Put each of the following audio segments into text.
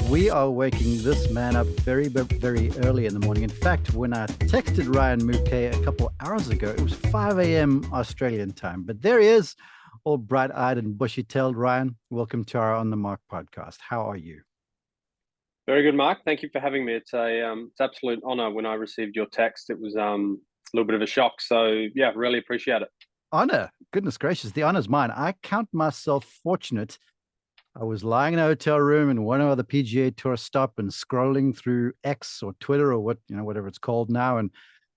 We are waking this man up very, very early in the morning. In fact, when I texted Ryan Mouque a couple hours ago, it was 5 a.m. Australian time. But there he is, all bright-eyed and bushy-tailed. Ryan, welcome to our On the Mark podcast. How are you? Very good, Mark. Thank you for having me. It's it's absolute honor. When I received your text, it was a little bit of a shock. So yeah, really appreciate it. Honor. Goodness gracious, the honor's mine. I count myself fortunate. I was lying in a hotel room in one of the PGA Tour stop and scrolling through X or Twitter or whatever it's called now, and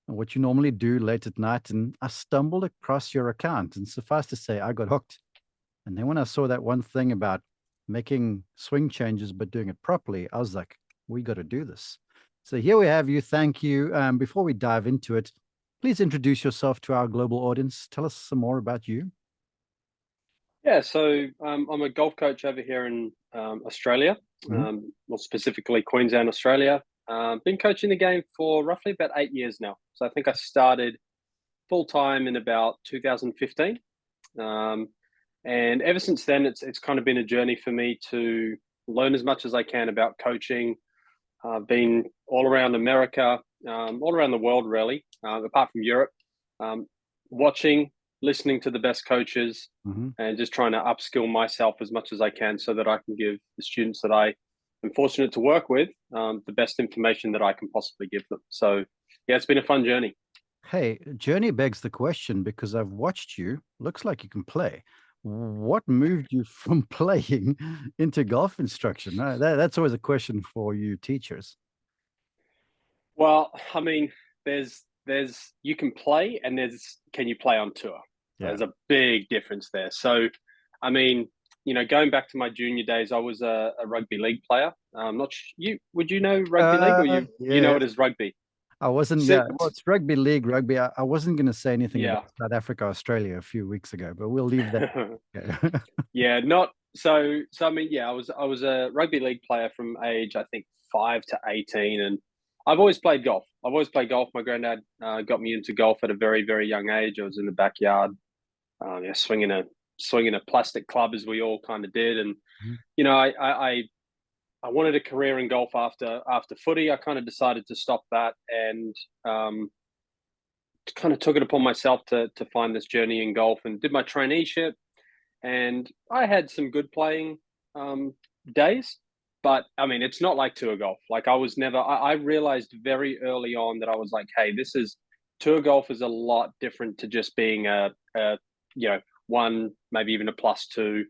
what you normally do late at night. And I stumbled across your account, and suffice to say, I got hooked. And then when I saw that one thing about making swing changes but doing it properly, I was like, we got to do this. So here we have you. Thank you. Before we dive into it, please introduce yourself to our global audience. Tell us some more about you. Yeah, so I'm a golf coach over here in Australia, Mhm. more specifically Queensland, Australia. Been coaching the game for roughly about 8 years now. So I think I started full time in about 2015. And ever since then, it's kind of been a journey for me to learn as much as I can about coaching. I've been all around America, all around the world, really, apart from Europe, um, watching, listening to the best coaches, Mhm. and just trying to upskill myself as much as I can so that I can give the students that I am fortunate to work with the best information that I can possibly give them. So, yeah, it's been a fun journey. Hey, journey begs the question because I've watched you. Looks like you can play. What moved you from playing into golf instruction? That's always a question for you teachers. Well, I mean, there's you can play and there's can you play on tour? Yeah. There's a big difference there. So, I mean, going back to my junior days, I was a rugby league player. I'm not you. Would you know rugby league, or you know Yeah. it as rugby? I wasn't, yeah, well, Since it's rugby league, rugby. I wasn't going to say anything about yeah, South Africa, Australia a few weeks ago, but we'll leave that. Okay. yeah, not so. So I mean, yeah, I was a rugby league player from age I think 5 to 18, and I've always played golf. I've always played golf. My granddad got me into golf at a very very young age. I was in the backyard, yeah, swinging a plastic club as we all kind of did, and you know, I wanted a career in golf after footy. I kind of decided to stop that and kind of took it upon myself to find this journey in golf and did my traineeship. And I had some good playing um, days, but I mean, it's not like tour golf. Like I was never. I realized very early on that I was like, hey, this is tour golf is a lot different to just being a one, maybe even a +2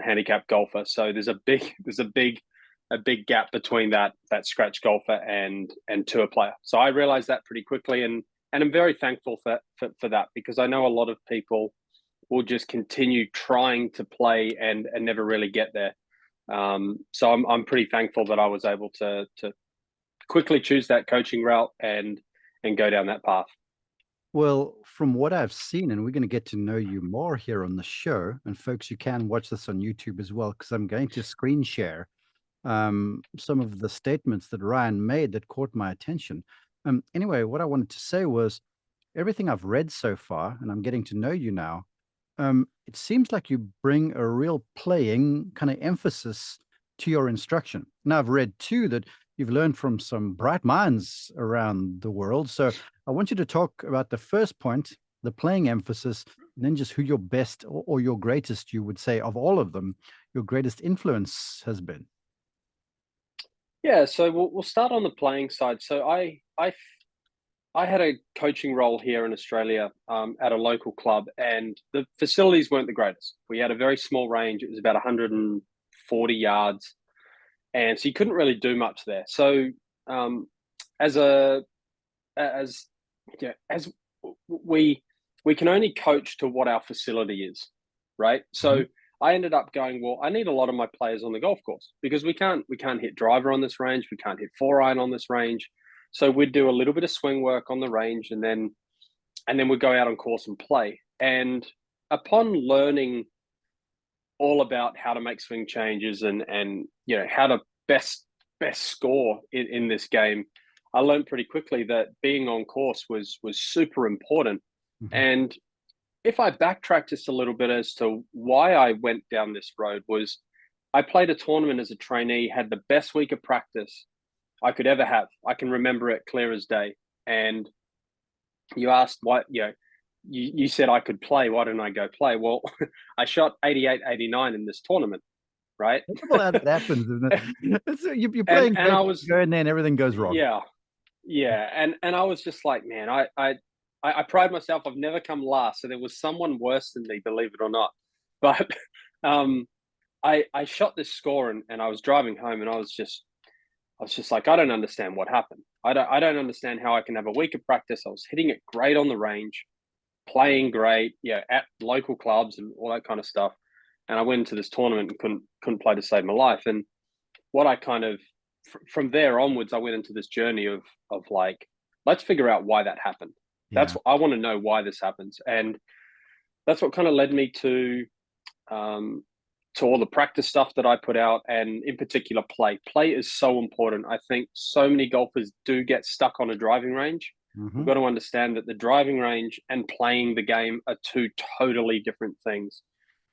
handicap golfer. So there's a big gap between that scratch golfer and tour player. So I realized that pretty quickly, and I'm very thankful for that, because I know a lot of people will just continue trying to play and never really get there. So I'm pretty thankful that I was able to quickly choose that coaching route and go down that path. Well, from what I've seen, and we're going to get to know you more here on the show, and folks, you can watch this on YouTube as well, because I'm going to screen share some of the statements that Ryan made that caught my attention. Anyway, what I wanted to say was everything I've read so far, and I'm getting to know you now, it seems like you bring a real playing kind of emphasis to your instruction. Now, I've read too that you've learned from some bright minds around the world. So I want you to talk about the first point, the playing emphasis, and then just who your best or your greatest, you would say, of all of them, your greatest influence has been. Yeah, so we'll start on the playing side. So I had a coaching role here in Australia at a local club, and the facilities weren't the greatest. We had a very small range. It was about 140 yards, and so you couldn't really do much there. So um, as a as yeah, as we we can only coach to what our facility is, right? So Mhm. I ended up going, well, I need a lot of my players on the golf course, because we can't hit driver on this range, we can't hit 4 iron on this range. So we'd do a little bit of swing work on the range, and then we'd go out on course and play. And upon learning all about how to make swing changes and how to best score in this game, I learned pretty quickly that being on course was super important. Mhm. And if I backtrack just a little bit as to why I went down this road, was I played a tournament as a trainee, had the best week of practice I could ever have. I can remember it clear as day. And you asked what, you said I could play. Why didn't I go play? Well, I shot 88, 89 in this tournament, right? Well, that happens, isn't it? You're playing And great, I was, go in there and everything goes wrong. yeah, yeah. And I was just like, man, I pride myself. I've never come last. So there was someone worse than me, believe it or not. But um, I shot this score and I was driving home and I was just like, I don't understand what happened. I don't understand how I can have a week of practice. I was hitting it great on the range, playing great, at local clubs and all that kind of stuff. And I went into this tournament and couldn't play to save my life. And what I kind of from there onwards, I went into this journey of like, let's figure out why that happened. Yeah. I want to know why this happens, and that's what kind of led me um, to all the practice stuff that I put out, and in particular, play. Play is so important. I think so many golfers do get stuck on a driving range. We've got to understand that the driving range and playing the game are two totally different things.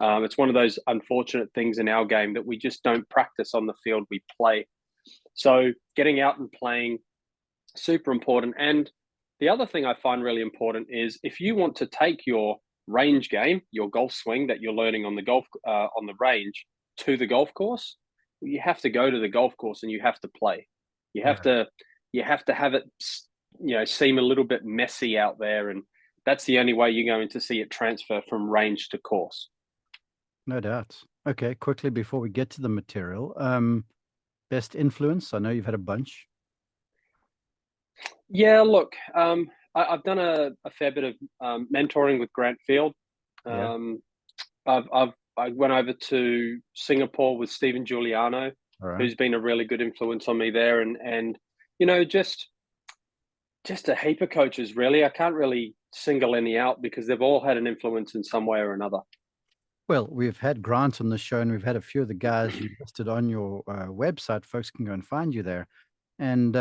It's one of those unfortunate things in our game that we just don't practice on the field, we play. So getting out and playing, super important. And the other thing I find really important is if you want to take your range game, your golf swing that you're learning on the on the range to the golf course, you have to go to the golf course and you have to play. You have Yeah. to have it, seem a little bit messy out there, and that's the only way you're going to see it transfer from range to course. No doubt. Okay, quickly before we get to the material, best influence. I know you've had a bunch. Yeah, look, I've done a fair bit of mentoring with Grant Field. Yeah. Um, I went over to Singapore with Stephen Giuliano, All right. who's been a really good influence on me there, and you know just a heap of coaches. Really, I can't really single any out because they've all had an influence in some way or another. Well, we've had Grant on the show, and we've had a few of the guys you listed on your website. Folks can go and find you there. And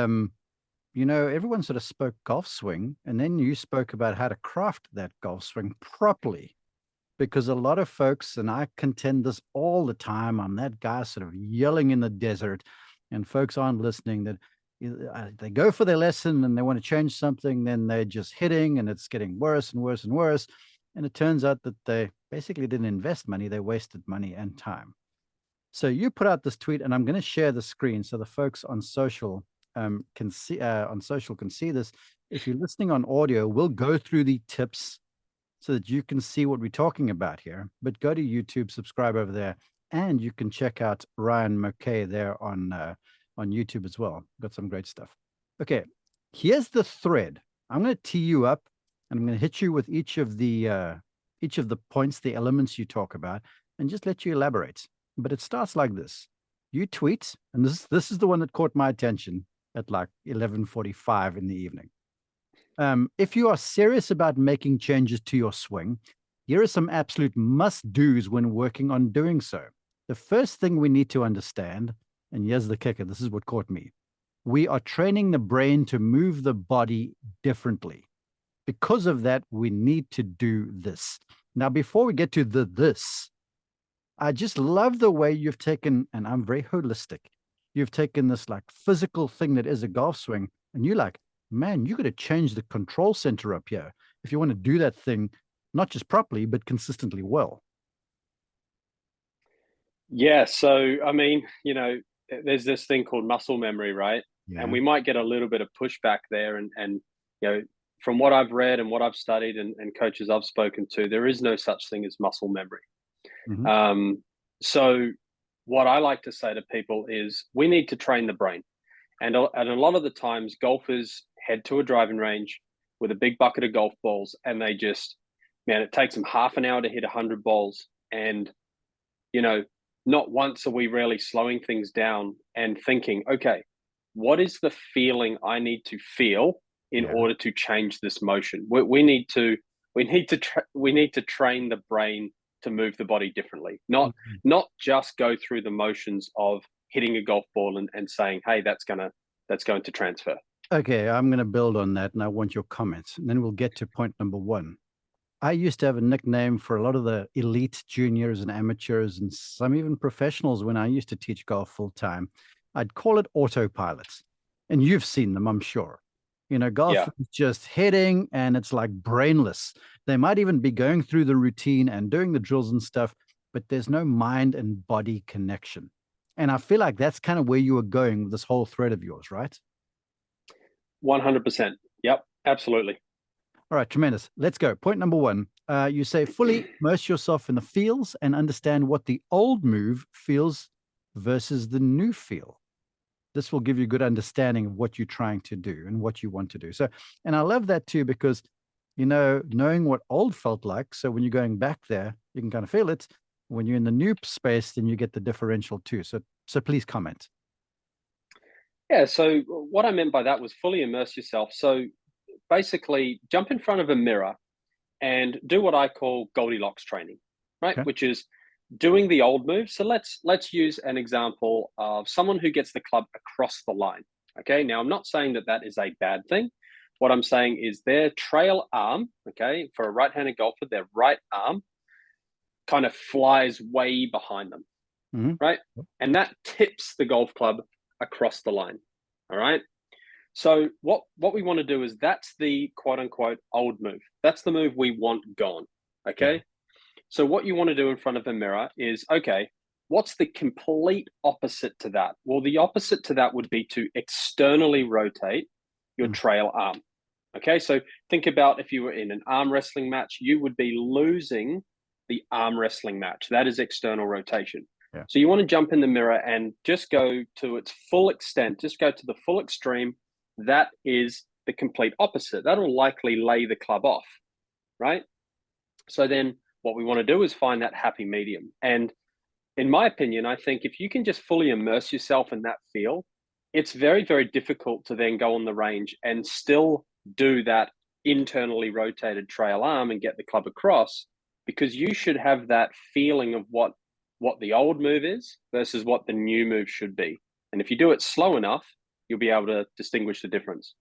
everyone sort of spoke golf swing, and then you spoke about how to craft that golf swing properly. Because a lot of folks, and I contend this all the time, I'm that guy sort of yelling in the desert, and folks aren't listening. That they go for their lesson and they want to change something, then they're just hitting, and it's getting worse and worse and worse. And it turns out that they basically didn't invest money; they wasted money and time. So you put out this tweet, and I'm going to share the screen so the folks on social can see this. If you're listening on audio, we'll go through the tips so that you can see what we're talking about here. But go to YouTube, subscribe over there, and you can check out Ryan Mouque there on YouTube as well. Got some great stuff. Okay, here's the thread. I'm going to tee you up, and I'm going to hit you with each of the points, the elements you talk about, and just let you elaborate. But it starts like this: you tweet, and this is the one that caught my attention at like 11:45 in the evening. If you are serious about making changes to your swing, here are some absolute must-dos when working on doing so. The first thing we need to understand, and here's the kicker, this is what caught me. We are training the brain to move the body differently. Because of that, we need to do this. Now, before we get to this, I just love the way you've taken, and I'm very holistic, you've taken this like physical thing that is a golf swing, and you're like, man, you got to change the control center up here if you want to do that thing, not just properly, but consistently well. Yeah, so I mean, there's this thing called muscle memory, right? And Yeah. we might get a little bit of pushback there, and from what I've read and what I've studied and coaches I've spoken to, there is no such thing as muscle memory. Mm-hmm. So what I like to say to people is we need to train the brain. And a lot of the times, golfers head to a driving range with a big bucket of golf balls, and they just, man, it takes them half an hour to hit 100 balls. And, you know, not once are we really slowing things down and thinking, okay, what is the feeling I need to feel in Yeah. order to change this motion? We need to train the brain to move the body differently, Mm-hmm. not just go through the motions of hitting a golf ball and saying, hey, that's going to transfer. Okay, I'm going to build on that, and I want your comments, and then we'll get to point number one. I used to have a nickname for a lot of the elite juniors and amateurs and some even professionals when I used to teach golf full time. I'd call it autopilots. And you've seen them, I'm sure. Golf Yeah, is just hitting and it's like brainless. They might even be going through the routine and doing the drills and stuff, but there's no mind and body connection. And I feel like that's kind of where you were going with this whole thread of yours, right? 100%. Yep, absolutely. All right, tremendous. Let's go. Point number one. You say fully immerse yourself in the feels and understand what the old move feels versus the new feel. This will give you a good understanding of what you're trying to do and what you want to do. So, and I love that too, because, knowing what old felt like. So when you're going back there, you can kind of feel it. When you're in the new space, then you get the differential too. So please comment. Yeah, so what I meant by that was fully immerse yourself. So basically, jump in front of a mirror and do what I call Goldilocks training, right? Okay. Which is doing the old move. So let's use an example of someone who gets the club across the line. Okay, now I'm not saying that that is a bad thing. What I'm saying is their trail arm, okay, for a right-handed golfer, their right arm kind of flies way behind them, Mm-hmm. right? And that tips the golf club across the line. All right. So what we want to do is that's the quote unquote old move. That's the move we want gone. Yeah. Okay. So what you want to do in front of a mirror is okay, what's the complete opposite to that? Well, the opposite to that would be to externally rotate your Mm. trail arm. Okay, so think about if you were in an arm wrestling match, you would be losing the arm wrestling match. That is external rotation. Yeah. So you want to jump in the mirror and just go to its full extent, just go to the full extreme. That is the complete opposite. That'll likely lay the club off, right? So then what we want to do is find that happy medium. And in my opinion, I think if you can just fully immerse yourself in that feel, it's very, very difficult to then go on the range and still do that internally rotated trail arm and get the club across, because you should have that feeling of what the old move is versus what the new move should be. And if you do it slow enough, you'll be able to distinguish the difference.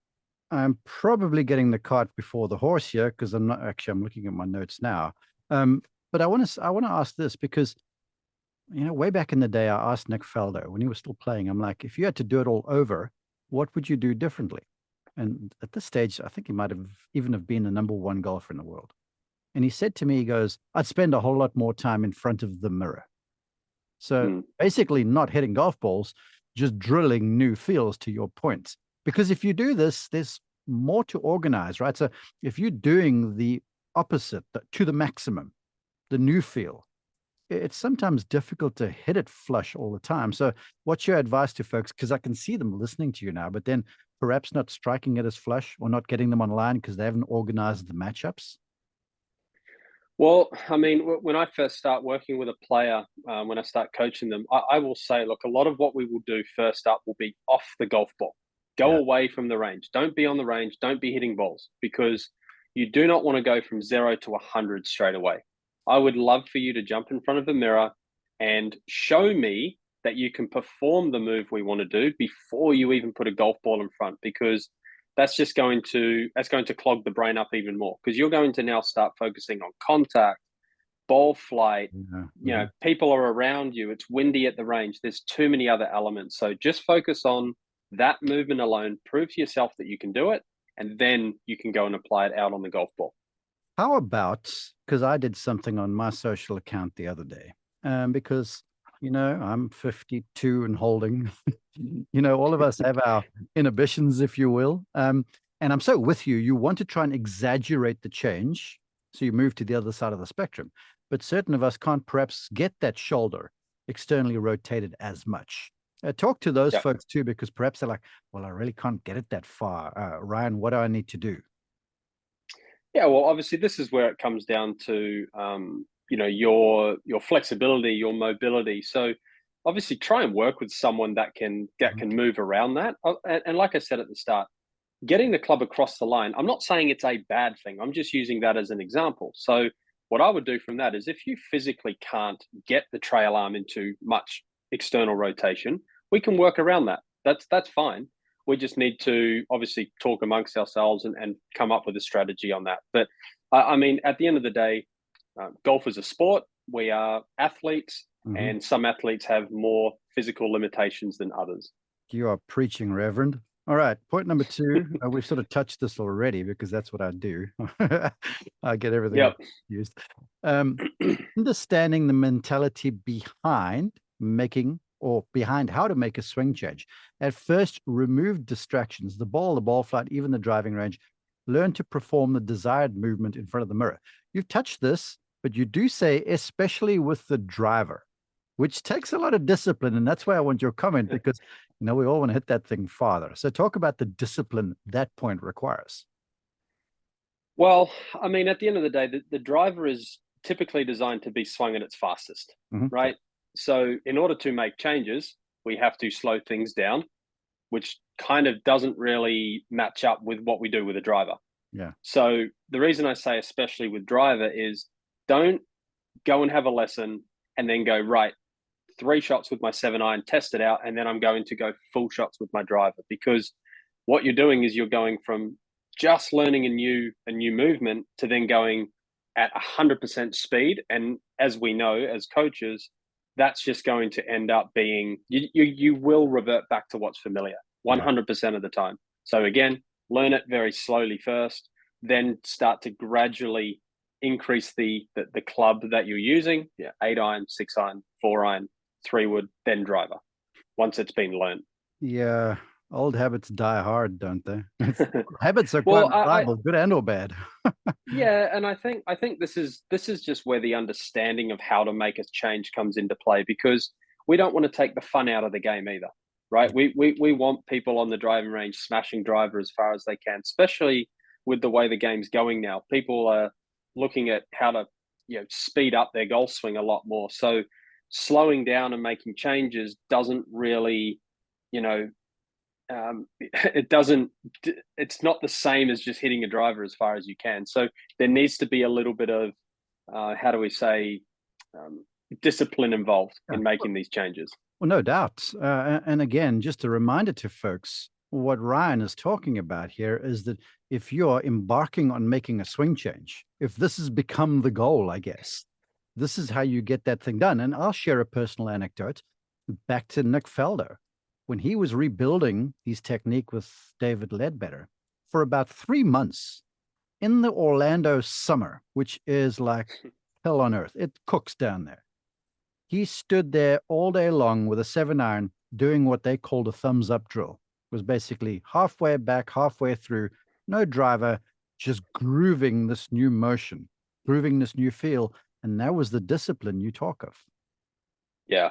I'm probably getting the cart before the horse here because I'm not actually. I'm looking at my notes now. Um, but I want to ask this because way back in the day, I asked Nick Faldo when he was still playing. I'm like, if you had to do it all over, what would you do differently? And at this stage, I think he might have even have been the number one golfer in the world. And he said to me, he goes, I'd spend a whole lot more time in front of the mirror. So Mm. basically, not hitting golf balls, just drilling new fields to your points. Because if you do this, there's more to organize, right? So if you're doing the opposite to the maximum, the new field, it's sometimes difficult to hit it flush all the time. So what's your advice to folks? Because I can see them listening to you now, but then perhaps not striking it as flush or not getting them online because they haven't organized the matchups. Well, I mean, when I first start working with a player, when I start coaching them, I will say, look, a lot of what we will do first up will be off the golf ball. Go Yeah. away from the range. Don't be on the range. Don't be hitting balls, because you do not want to go from 0 to 100 straight away. I would love for you to jump in front of the mirror and show me that you can perform the move we want to do before you even put a golf ball in front, because that's going to clog the brain up even more, because you're going to now start focusing on contact, ball flight. Yeah. People are around you. It's windy at the range. There's too many other elements. So just focus on that movement alone. Prove to yourself that you can do it, and then you can go and apply it out on the golf ball. How about, because I did something on my social account the other day, because, I'm 52 and holding, all of us have our inhibitions, if you will. And I'm so with you. You want to try and exaggerate the change. So you move to the other side of the spectrum. But certain of us can't perhaps get that shoulder externally rotated as much. Talk to those Yeah. folks too, because perhaps they're like, well, I really can't get it that far. Ryan, what do I need to do? Yeah, well, obviously, this is where it comes down to your flexibility, your mobility. So, obviously, try and work with someone that can move around that. And like I said at the start, getting the club across the line, I'm not saying it's a bad thing. I'm just using that as an example. So, what I would do from that is if you physically can't get the trail arm into much external rotation, we can work around that. That's fine. We just need to obviously talk amongst ourselves and come up with a strategy on that. But I mean, at the end of the day, golf is a sport. We are athletes, and some athletes have more physical limitations than others. You are preaching, Reverend. All right, point number 2. We've sort of touched this already because that's what I do. I get everything confused. Understanding the mentality behind how to make a swing change. At first, remove distractions, the ball flight, even the driving range. Learn to perform the desired movement in front of the mirror. You've touched this, but you do say, especially with the driver, which takes a lot of discipline. And that's why I want your comment, because we all want to hit that thing farther. So talk about the discipline that point requires. Well, I mean, at the end of the day, the driver is typically designed to be swung at its fastest, right? So in order to make changes, we have to slow things down, which kind of doesn't really match up with what we do with a driver. Yeah. So the reason I say especially with driver is don't go and have a lesson and then go, right, 3 shots with my 7-iron, test it out, and then I'm going to go full shots with my driver. Because what you're doing is you're going from just learning a new movement to then going at 100% speed. And as we know, as coaches, that's just going to end up being, you will revert back to what's familiar 100% of the time. So again, learn it very slowly first, then start to gradually increase the club that you're using. 8-iron, 6-iron, 4-iron, 3-wood, then driver, once it's been learned. Yeah. Old habits die hard, don't they? Habits are quite reliable, good and or bad. Yeah, and I think this is just where the understanding of how to make a change comes into play, because we don't want to take the fun out of the game either, right? We want people on the driving range smashing driver as far as they can, especially with the way the game's going now. People are looking at how to speed up their golf swing a lot more. So slowing down and making changes doesn't really, it's not the same as just hitting a driver as far as you can. So there needs to be a little bit of discipline involved in making these changes. Well, no doubt. And again, just a reminder to folks, what Ryan is talking about here is that if you're embarking on making a swing change, if this has become the goal, I guess, this is how you get that thing done. And I'll share a personal anecdote back to Nick Felder. When he was rebuilding his technique with David Ledbetter for about 3 months in the Orlando summer, which is like hell on earth. It cooks down there. He stood there all day long with a 7-iron doing what they called a thumbs up drill. It was basically halfway back, halfway through, no driver, just grooving this new motion, grooving this new feel. And that was the discipline you talk of. Yeah.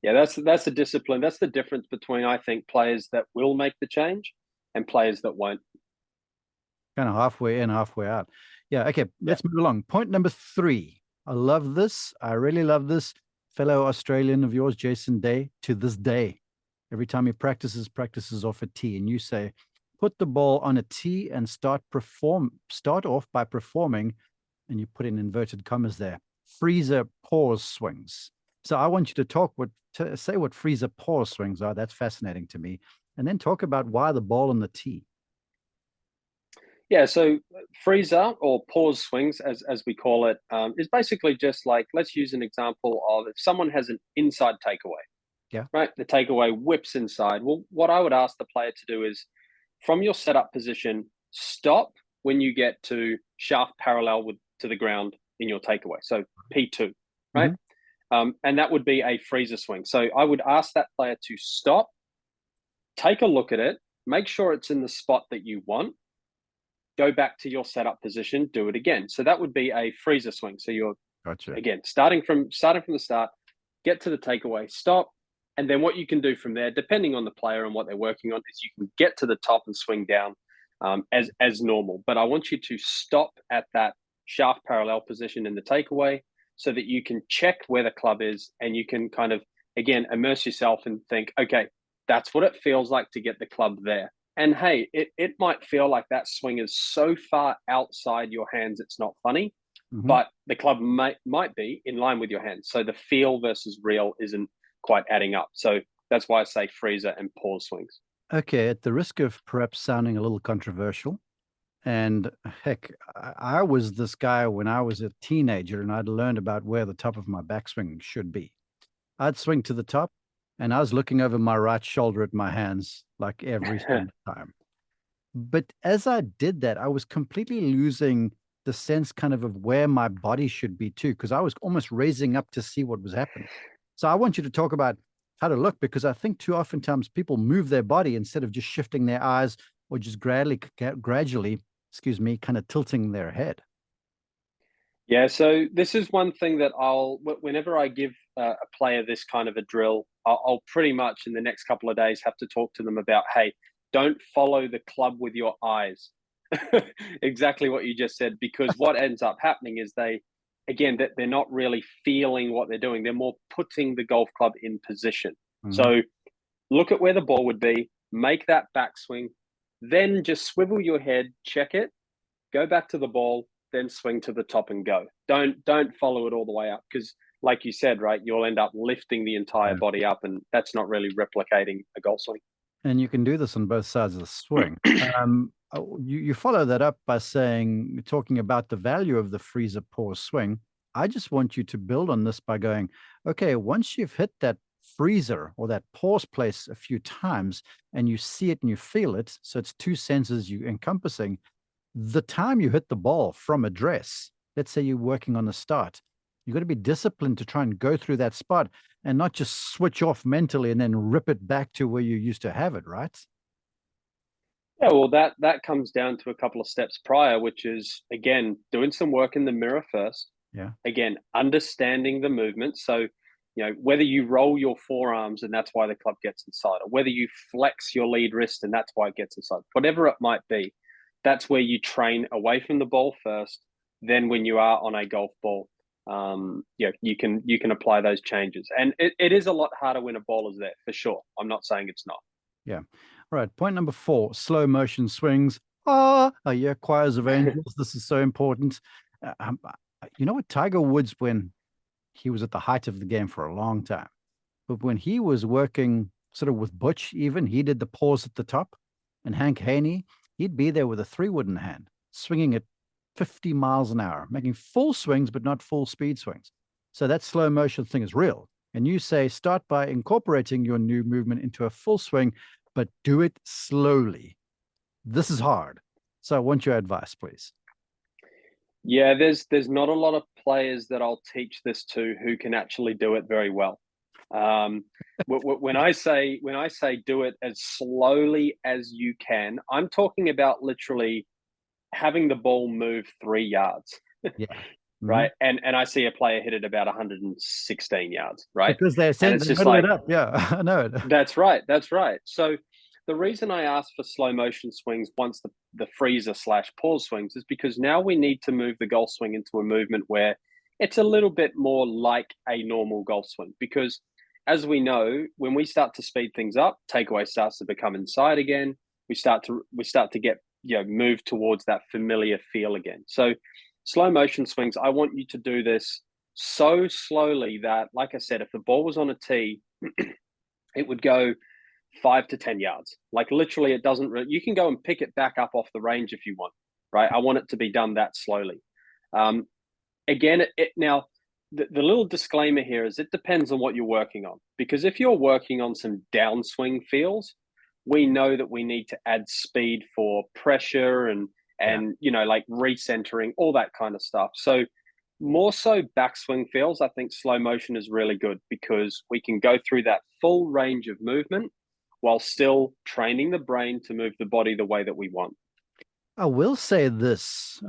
Yeah, that's the discipline. That's the difference between, I think, players that will make the change and players that won't. Kind of halfway in, halfway out. Yeah, okay, let's move along. Point number 3. I love this. I really love this. Fellow Australian of yours, Jason Day, to this day, every time he practices off a tee. And you say, put the ball on a tee and start off by performing, and you put in inverted commas there, freezer pause swings. So I want you to say what freezer pause swings are. That's fascinating to me. And then talk about why the ball on the tee. Yeah, so freezer or pause swings, as we call it, is basically just like, let's use an example of if someone has an inside takeaway. Yeah. Right? The takeaway whips inside. Well, what I would ask the player to do is, from your setup position, stop when you get to shaft parallel to the ground in your takeaway. So P2, right? Mm-hmm. And that would be a freezer swing. So I would ask that player to stop, take a look at it, make sure it's in the spot that you want, go back to your setup position, do it again. So that would be a freezer swing. So you're, again, starting from the start, get to the takeaway, stop, and then what you can do from there, depending on the player and what they're working on, is you can get to the top and swing down as normal. But I want you to stop at that shaft parallel position in the takeaway, so that you can check where the club is and you can kind of, again, immerse yourself and think, okay, that's what it feels like to get the club there. And hey, it might feel like that swing is so far outside your hands, it's not funny, but the club might be in line with your hands. So the feel versus real isn't quite adding up. So that's why I say freezer and pause swings. Okay, at the risk of perhaps sounding a little controversial, and heck, I was this guy when I was a teenager and I'd learned about where the top of my backswing should be. I'd swing to the top and I was looking over my right shoulder at my hands like every single time. But as I did that, I was completely losing the sense kind of where my body should be too, because I was almost raising up to see what was happening. So I want you to talk about how to look, because I think too oftentimes people move their body instead of just shifting their eyes or just gradually, excuse me, kind of tilting their head. Yeah, so this is one thing that whenever I give a player this kind of a drill, I'll pretty much in the next couple of days have to talk to them about, hey, don't follow the club with your eyes. Exactly what you just said, because what ends up happening is that they're not really feeling what they're doing. They're more putting the golf club in position. Mhm. So look at where the ball would be, make that backswing, then just swivel your head, check it, go back to the ball, then swing to the top and go. Don't follow it all the way up, because like you said, right, you'll end up lifting the entire body up, and that's not really replicating a golf swing. And you can do this on both sides of the swing. You follow that up by saying, talking about the value of the freezer pause swing. I just want you to build on this by going, okay, once you've hit that freezer or that pause place a few times and you see it and you feel it, so it's two senses you encompassing, the time you hit the ball from address, let's say you're working on the start, you've got to be disciplined to try and go through that spot and not just switch off mentally and then rip it back to where you used to have it, right? Yeah, well, that comes down to a couple of steps prior, which is again doing some work in the mirror first. Yeah. Again, understanding the movement. So, whether you roll your forearms and that's why the club gets inside, or whether you flex your lead wrist and that's why it gets inside, whatever it might be, that's where you train away from the ball first. Then, when you are on a golf ball, you can apply those changes, and it is a lot harder when a ball is there for sure. I'm not saying it's not. Yeah. All right. Point number 4, slow motion swings. Ah, yeah, choirs of angels. This is so important. You know what? Tiger Woods, when he was at the height of the game for a long time, but when he was working sort of with Butch, even he did the pause at the top, and Hank Haney, he'd be there with a 3-wood in hand, swinging at 50 miles an hour, making full swings, but not full speed swings. So that slow motion thing is real. And you say start by incorporating your new movement into a full swing, but do it slowly. This is hard. So I want your advice, please. Yeah, there's not a lot of players that I'll teach this to who can actually do it very well. Um, when I say do it as slowly as you can, I'm talking about literally having the ball move 3 yards, Yeah. Mhm. right? And I see a player hit it about 116 yards, right? Because they And said it's they just middle it like, up. Yeah, I know it. that's right. That's right. So the reason I asked for slow motion swings once the freezer slash pause swings is because now we need to move the golf swing into a movement where it's a little bit more like a normal golf swing. Because as we know, when we start to speed things up, takeaway starts to become inside again. We start to get move towards that familiar feel again. So slow motion swings, I want you to do this so slowly that, like I said, if the ball was on a tee, it would go 5 to 10 yards. Like literally, it doesn't. You can go and pick it back up off the range if you want, right? I want it to be done that slowly. Um, Again, now the little disclaimer here is it depends on what you're working on. Because if you're working on some downswing feels, we know that we need to add speed for pressure and Yeah. like recentering, all that kind of stuff. So more so backswing feels, I think slow motion is really good because we can go through that full range of movement while still training the brain to move the body the way that we want. I will say this.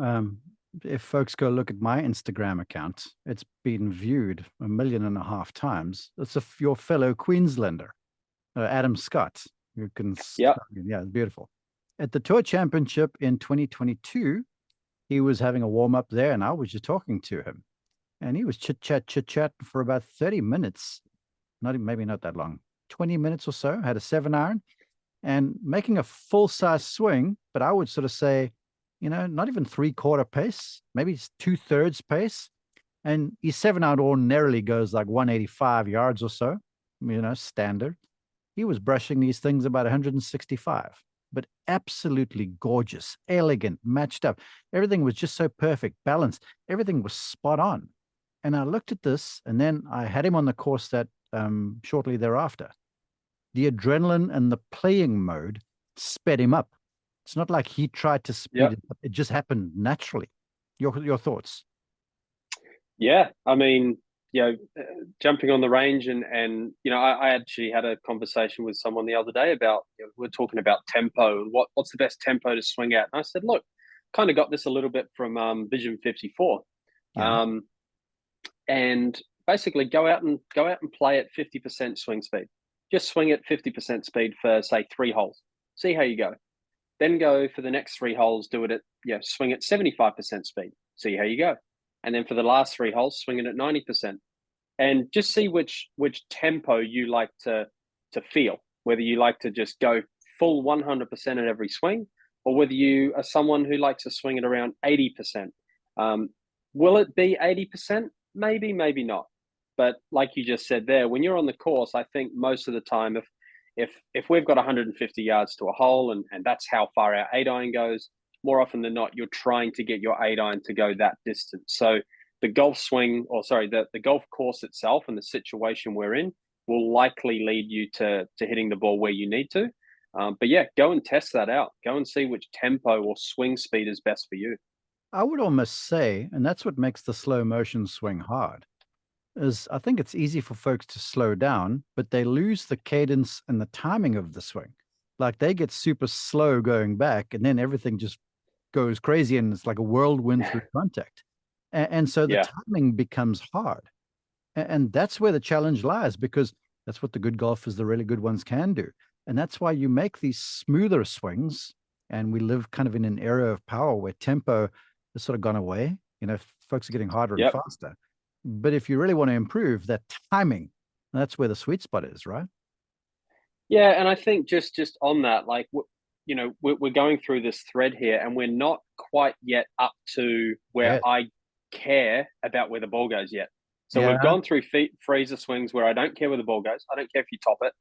If folks go look at my Instagram account, it's been viewed 1.5 million times. It's your fellow Queenslander, Adam Scott, who can, Yeah. yeah, it's beautiful. At the Tour Championship in 2022, he was having a warm up there, and I was just talking to him, and he was chit chat for about 30 minutes, not even, maybe not that long, 20 minutes or so. Had a 7-iron and making a full size swing, but I would sort of say, not even 3/4 pace, maybe it's 2/3 pace. And his 7-iron ordinarily goes like 185 yards or so, standard. He was brushing these things about 165, but absolutely gorgeous, elegant, matched up. Everything was just so perfect, balanced. Everything was spot on. And I looked at this, and then I had him on the course that shortly thereafter. The adrenaline and the playing mode sped him up. It's not like he tried to speed Yep. it up. It just happened naturally. Your thoughts? Yeah, I mean, jumping on the range and I actually had a conversation with someone the other day about we're talking about tempo and what's the best tempo to swing at. And I said, look, kind of got this a little bit from Vision 54, Yeah. um, and basically go out and play at 50% swing speed. Just swing at 50% speed for say 3 holes. See how you go. Then go for the next 3 holes. Do it at swing at 75% speed. See how you go. And then for the last 3 holes, swing it at 90%, and just see which tempo you like to feel. Whether you like to just go full 100% at every swing, or whether you are someone who likes to swing it around 80%. Um, will it be 80%? Maybe, maybe not. But like you just said there, when you're on the course, I think most of the time, if we've got 150 yards to a hole, and that's how far our 8-iron goes, more often than not, you're trying to get your 8-iron to go that distance. So the golf swing, or sorry, the golf course itself and the situation we're in will likely lead you to hitting the ball where you need to. But yeah, go and test that out. Go and see which tempo or swing speed is best for you. I would almost say, and that's what makes the slow motion swing hard, is I think it's easy for folks to slow down, but they lose the cadence and the timing of the swing. Like they get super slow going back, and then everything just goes crazy, and it's like a whirlwind through contact. And so the Yeah. timing becomes hard. And that's where the challenge lies, because that's what the good golfers, the really good ones, can do. And that's why you make these smoother swings. And we live kind of in an era of power where tempo has sort of gone away. Folks are getting harder and Yep. faster. But if you really want to improve that timing, that's where the sweet spot is, right? Yeah, and I think just on that, like we're going through this thread here, and we're not quite yet up to where Yeah. I care about where the ball goes yet. So we've Yeah. gone through freezer swings where I don't care where the ball goes. I don't care if you top it.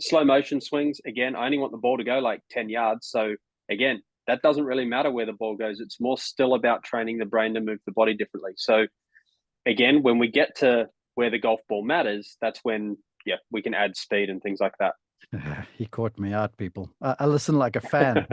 Slow motion swings, again, I only want the ball to go like 10 yards. So again, that doesn't really matter where the ball goes. It's more still about training the brain to move the body differently. So again, when we get to where the golf ball matters, that's when we can add speed and things like that. He caught me out, people. I listen like a fan.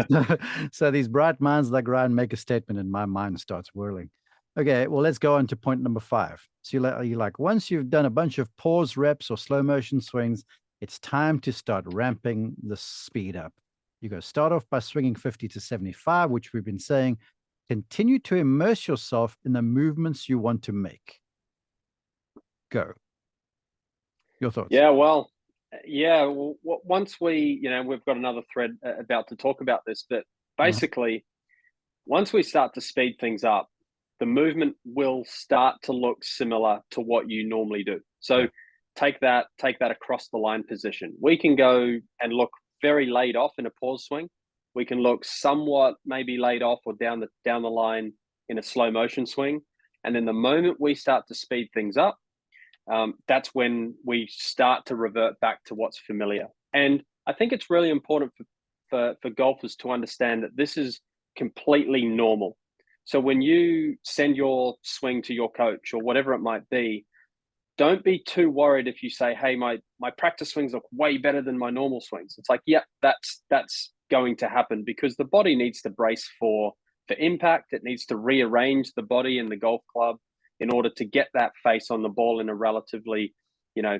So these bright minds like Ryan make a statement, and my mind starts whirling. Okay, well, let's go on to point number 5. So you like once you've done a bunch of pause reps or slow motion swings, it's time to start ramping the speed up. You go start off by swinging 50 to 75, which we've been saying. Continue to immerse yourself in the movements you want to make. Go. Your thoughts? Yeah, well, once we've got another thread about to talk about this, but Uh-huh. basically, once we start to speed things up, the movement will start to look similar to what you normally do. So Yeah. take that across the line position. We can go and look very laid off in a pause swing. We can look somewhat maybe laid off or down the line in a slow motion swing. And then the moment we start to speed things up, that's when we start to revert back to what's familiar. And I think it's really important for golfers to understand that this is completely normal. So when you send your swing to your coach or whatever it might be, don't be too worried if you say, "Hey, my practice swings look way better than my normal swings." It's like, yeah, that's going to happen because the body needs to brace for impact. It needs to rearrange the body and the golf club in order to get that face on the ball in a relatively, you know,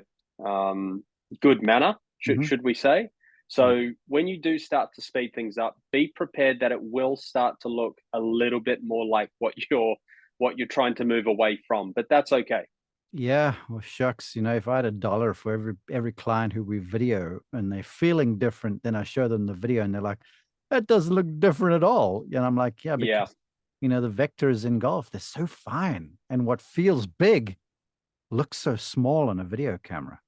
good manner. Mhm. Should we say? Yeah. So when you do start to speed things up, be prepared that it will start to look a little bit more like what you're trying to move away from. But that's okay. Yeah, well, shucks, if I had $1 for every client who we video and they're feeling different, then I show them the video and they're like, "That doesn't look different at all." And I'm like, "Yeah, Yeah. because the vectors in golf, they're so fine, and what feels big looks so small on a video camera."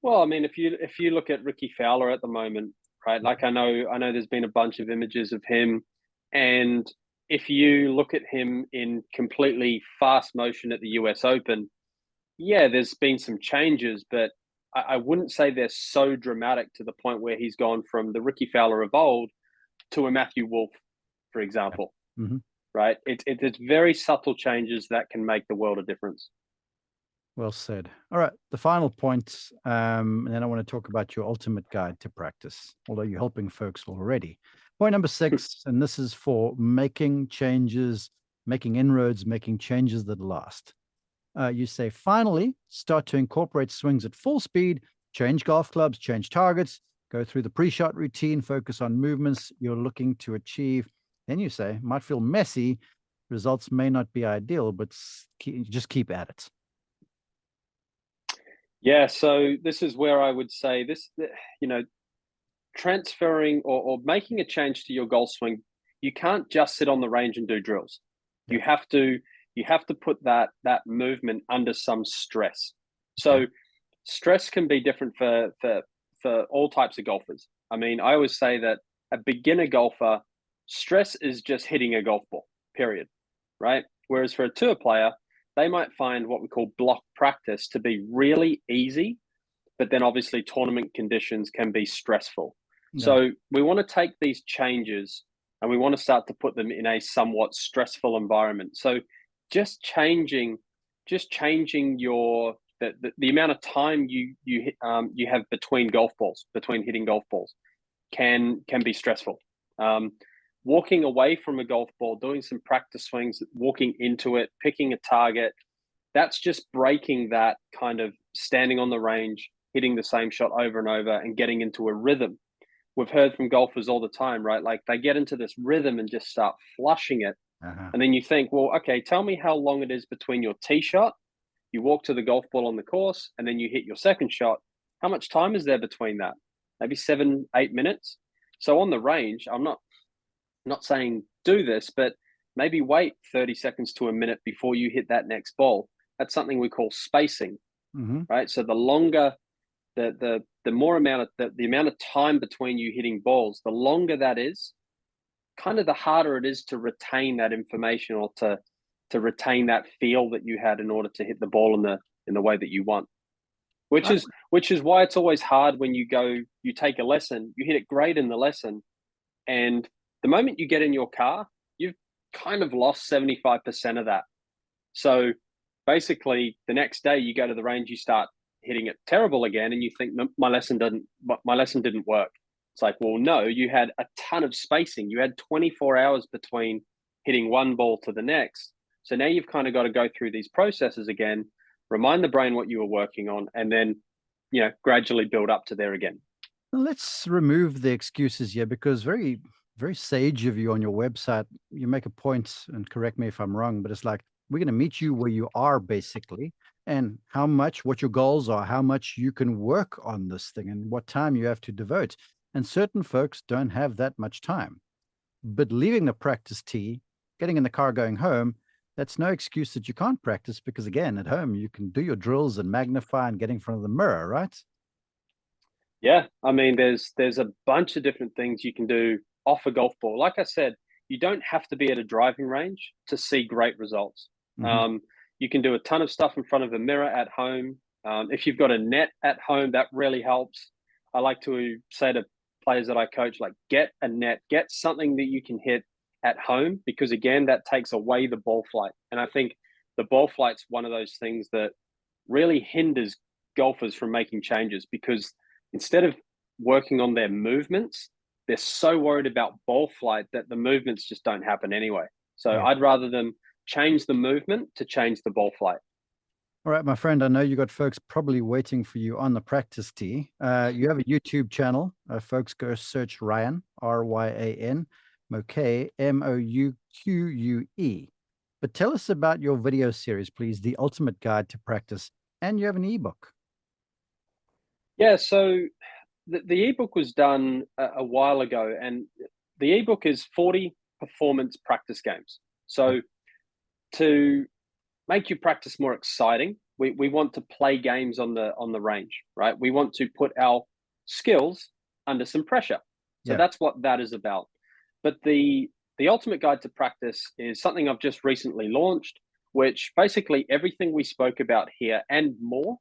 Well, I mean, if you look at Ricky Fowler at the moment, right? Like I know there's been a bunch of images of him, and if you look at him in completely fast motion at the US Open, yeah, there's been some changes, but I wouldn't say they're so dramatic to the point where he's gone from the Ricky Fowler of old to a Matthew Wolff, for example. Mm-hmm. Right? It's very subtle changes that can make the world of difference. Well said. All right, the final point, and then I want to talk about your ultimate guide to practice, although you're helping folks already. Point number 6, and this is for making changes, making inroads, making changes that last. You say, finally, start to incorporate swings at full speed, change golf clubs, change targets, go through the pre-shot routine, focus on movements you're looking to achieve. Then you say, might feel messy, results may not be ideal, but just keep at it. Yeah, so this is where I would say this, transferring or making a change to your golf swing, you can't just sit on the range and do drills. Yeah. You have to put that movement under some stress. So stress can be different for all types of golfers. I mean, I always say that a beginner golfer, stress is just hitting a golf ball, period. Right? Whereas for a tour player, they might find what we call block practice to be really easy, but then obviously tournament conditions can be stressful. Yeah. So we want to take these changes and we want to start to put them in a somewhat stressful environment. So just changing your the amount of time you have between golf balls, between hitting golf balls, can be stressful. Walking away from a golf ball, doing some practice swings, walking into it, picking a target, that's just breaking that kind of standing on the range, hitting the same shot over and over and getting into a rhythm. We've heard from golfers all the time, right? Like they get into this rhythm and just start flushing it. And then you think, well, okay, tell me how long it is between your tee shot, you walk to the golf ball on the course, and then you hit your second shot. How much time is there between that? Maybe 7-8 minutes. So on the range, I'm not saying do this, but maybe wait 30 seconds to a minute before you hit that next ball. That's something we call spacing, right? So the longer, the more amount of the amount of time between you hitting balls, the longer that is, kind of the harder it is to retain that information or to retain that feel that you had in order to hit the ball in the way that you want. Which is why it's always hard when you take a lesson, you hit it great in the lesson, and the moment you get in your car, you've kind of lost 75% of that. So basically, the next day you go to the range, you start hitting it terrible again, and you think my lesson didn't work. It's like, well, no, you had a ton of spacing. You had 24 hours between hitting one ball to the next. So now you've kind of got to go through these processes again, remind the brain what you were working on, and then, gradually build up to there again. Let's remove the excuses here, because very, very sage of you on your website, you make a point, and correct me if I'm wrong, but it's like, we're going to meet you where you are, basically, and what your goals are, how much you can work on this thing, and what time you have to devote. And certain folks don't have that much time. But leaving the practice tee, getting in the car, going home, that's no excuse that you can't practice, because again, at home, you can do your drills and magnify and get in front of the mirror, right? Yeah, I mean, there's a bunch of different things you can do off a golf ball. Like I said, you don't have to be at a driving range to see great results. You can do a ton of stuff in front of a mirror at home. If you've got a net at home, that really helps. I like to say to players that I coach, like, get a net, get something that you can hit at home, because again, that takes away the ball flight. And I think the ball flight's one of those things that really hinders golfers from making changes, because instead of working on their movements, they're so worried about ball flight that the movements just don't happen anyway. So Yeah. I'd rather them change the movement to change the ball flight. All right, my friend, I know you got folks probably waiting for you on the practice tee. You have a YouTube channel. Folks, go search Ryan, Ryan, Mouque, Mouque. But tell us about your video series, please, The Ultimate Guide to Practice. And you have an ebook. Yeah, so the ebook was done a while ago, and the ebook is 40 performance practice games. So to make your practice more exciting, we want to play games on the range, right? We want to put our skills under some pressure. So that's what that is about. But the Ultimate Guide to Practice is something I've just recently launched, which basically everything we spoke about here and more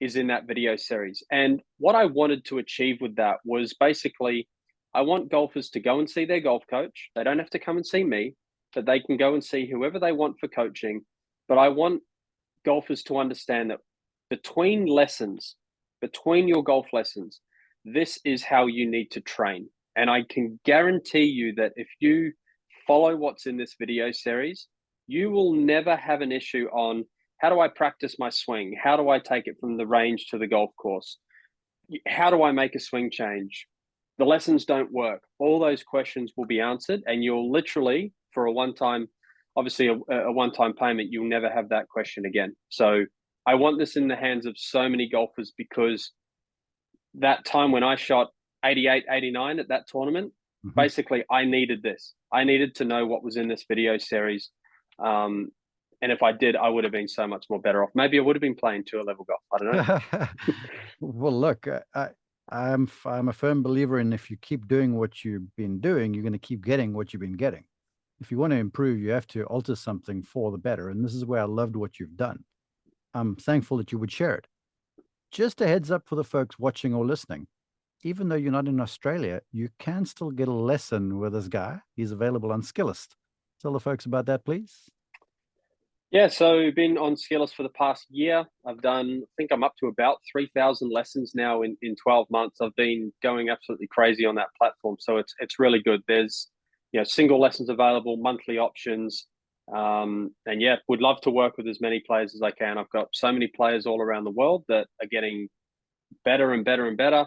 is in that video series. And what I wanted to achieve with that was basically, I want golfers to go and see their golf coach. They don't have to come and see me, but they can go and see whoever they want for coaching. But I want golfers to understand that between lessons, between your golf lessons, this is how you need to train. And I can guarantee you that if you follow what's in this video series, you will never have an issue on how do I practice my swing? How do I take it from the range to the golf course? How do I make a swing change? The lessons don't work. All those questions will be answered, and you'll literally, for a one-time, obviously a one-time payment, you'll never have that question again. So I want this in the hands of so many golfers, because that time when I shot 88, 89 at that tournament, basically I needed this. I needed to know what was in this video series. And if I did, I would have been so much more better off. Maybe I would have been playing tour level golf. I don't know. Well, look, I'm a firm believer in, if you keep doing what you've been doing, you're going to keep getting what you've been getting. If you want to improve, you have to alter something for the better. And this is where I loved what you've done. I'm thankful that you would share it. Just a heads up for the folks watching or listening. Even though you're not in Australia, you can still get a lesson with this guy. He's available on Skillest. Tell the folks about that, please. Yeah, so I've been on Skillest for the past year. I think I'm up to about 3,000 lessons now in 12 months. I've been going absolutely crazy on that platform. So it's really good. There's, single lessons available, monthly options. And yeah, would love to work with as many players as I can. I've got so many players all around the world that are getting better and better and better.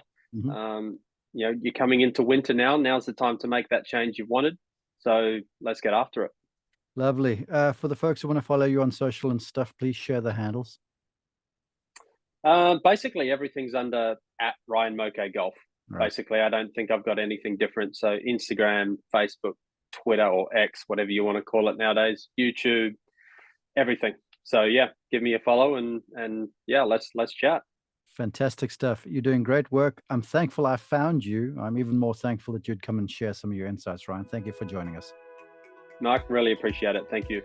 You're coming into winter now. Now's the time to make that change you've wanted. So let's get after it. Lovely. For the folks who want to follow you on social and stuff, please share the handles. Basically, everything's under @RyanMouque Golf. Right. Basically, I don't think I've got anything different. So Instagram, Facebook, Twitter, or X, whatever you want to call it nowadays, YouTube, everything. So yeah, give me a follow and yeah, let's chat. Fantastic stuff. You're doing great work. I'm thankful I found you. I'm even more thankful that you'd come and share some of your insights, Ryan. Thank you for joining us. No, I really appreciate it. Thank you.